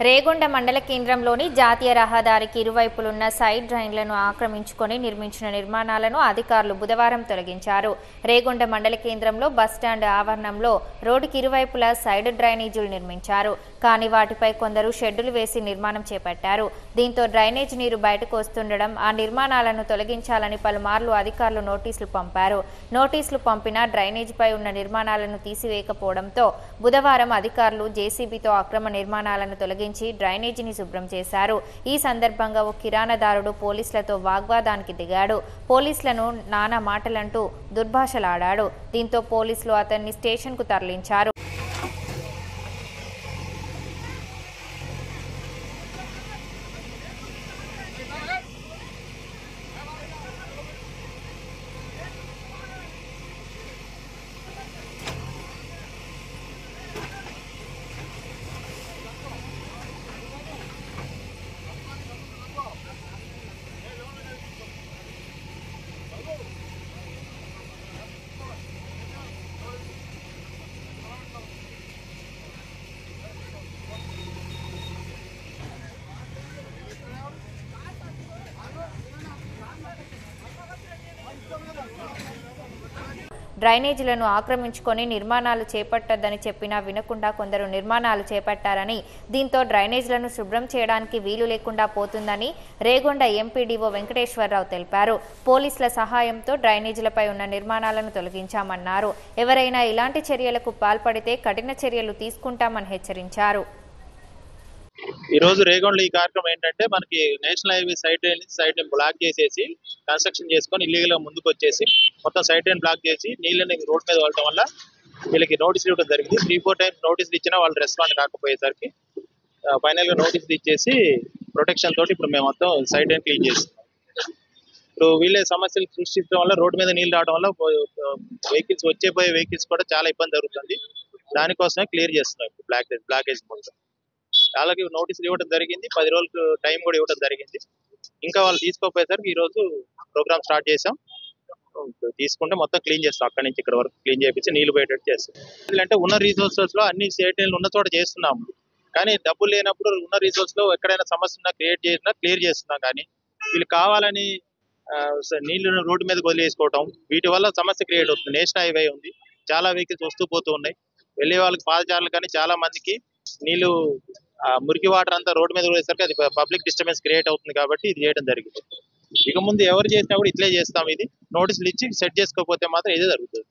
రేగొండ మండల కేంద్రంలోని జాతీయ రహదారికి ఇరువైపులున్న సైడ్ డ్రైన్లను ఆక్రమించుకొని నిర్మించిన నిర్మాణాలను అధికారులు బుధవారం తొలగించారు. రేగొండ మండల కేంద్రంలో బస్టాండ్ ఆవరణంలో రోడ్డుకి ఇరువైపులా సైడ్ డ్రైనేజీలు నిర్మించారు. కానీ వాటిపై కొందరు షెడ్డులు వేసి నిర్మాణం చేపట్టారు. దీంతో డ్రైనేజ్ నీరు బయటకు వస్తుండడం, ఆ నిర్మాణాలను తొలగించాలని పలుమార్లు అధికారులు నోటీసులు పంపారు. నోటీసులు పంపినా డ్రైనేజీపై ఉన్న నిర్మాణాలను తీసివేయకపోవడంతో బుధవారం అధికారులు జేసీబీతో అక్రమ నిర్మాణాలను తొలగించి డ్రైనేజీని శుభ్రం చేశారు. ఈ సందర్భంగా ఓ కిరాణాదారుడు పోలీసులతో వాగ్వాదానికి దిగాడు. పోలీసులను నానా మాటలంటూ దుర్భాషలాడాడు. దీంతో పోలీసులు అతన్ని స్టేషన్కు తరలించారు. డ్రైనేజీలను ఆక్రమించుకొని నిర్మాణాలు చేపట్టొద్దని చెప్పినా వినకుండా కొందరు నిర్మాణాలు చేపట్టారని, దీంతో డ్రైనేజీలను శుభ్రం చేయడానికి వీలు లేకుండా పోతుందని రేగొండ ఎంపీడీఓ వెంకటేశ్వరరావు తెలిపారు. పోలీసుల సహాయంతో డ్రైనేజీలపై ఉన్న నిర్మాణాలను తొలగించామన్నారు. ఎవరైనా ఇలాంటి చర్యలకు పాల్పడితే కఠిన చర్యలు తీసుకుంటామని హెచ్చరించారు. ఈ రోజు రేగొండలో ఈ కార్యక్రమం ఏంటంటే, మనకి నేషనల్ హైవే సైడ్ ని బ్లాక్ చేసేసి కన్స్ట్రక్షన్ చేసుకొని ఇల్లీగల్ గా ముందుకు వచ్చేసి మొత్తం సైడ్ ని బ్లాక్ చేసి నీళ్ళని రోడ్ మీద వెళ్ళడం వల్ల వీళ్ళకి నోటీసులు ఇవ్వడం జరిగింది. 3-4 టైమ్స్ నోటీసులు ఇచ్చినా వాళ్ళు రెస్పాండ్ కాకపోయేసరికి ఫైనల్ గా నోటీసులు ఇచ్చేసి ప్రొటెక్షన్ తోటి ఇప్పుడు మేము మొత్తం సైడ్ ని క్లీన్ చేస్తున్నాం. ఇప్పుడు వీళ్ళే సమస్యలు సృష్టించడం వల్ల రోడ్డు మీద నీళ్ళు రావడం వల్ల వెహికల్స్ వచ్చేపోయే వెహికల్స్ కూడా చాలా ఇబ్బంది జరుగుతుంది. దానికోసమే క్లియర్ చేస్తున్నాం ఇప్పుడు బ్లాకేజ్ మొత్తం. వాళ్ళకి నోటీసులు ఇవ్వడం జరిగింది, 10 రోజులకు టైం కూడా ఇవ్వడం జరిగింది. ఇంకా వాళ్ళు తీసుకోపోయేసరికి ఈ రోజు ప్రోగ్రామ్ స్టార్ట్ చేసాం. తీసుకుంటే మొత్తం క్లీన్ చేస్తాం, అక్కడి నుంచి ఇక్కడ వరకు క్లీన్ చేయించి నీళ్లు పోయేటట్టు చేస్తాం. అంటే ఉన్న రిసోర్సెస్ లో అన్ని సేటైన్లు ఉన్న చోట చేస్తున్నాము, కానీ డబ్బులు లేనప్పుడు ఉన్న రిసోర్స్ లో ఎక్కడైనా సమస్య ఉన్నా క్లియర్ చేస్తున్నాం. కానీ వీళ్ళు కావాలని నీళ్లను రోడ్డు మీద వదిలేసుకోవటం, వీటి వల్ల సమస్య క్రియేట్ అవుతుంది. నేషనల్ హైవే ఉంది, చాలా వెహికల్స్ వస్తూ పోతూ ఉన్నాయి. వెళ్ళే వాళ్ళకి పాదచారులు కానీ చాలా మందికి నీళ్లు మురికి వాటర్ అంతా రోడ్డు మీద వదిలేసరికి అది పబ్లిక్ డిస్టర్బెన్స్ క్రియేట్ అవుతుంది. కాబట్టి ఇది చేయడం జరిగింది. ఇక ముందు ఎవరు చేసినా కూడా ఇట్లే చేస్తాం. ఇది నోటీసులు ఇచ్చి సెట్ చేసుకోకపోతే మాత్రం ఇదే జరుగుతుంది.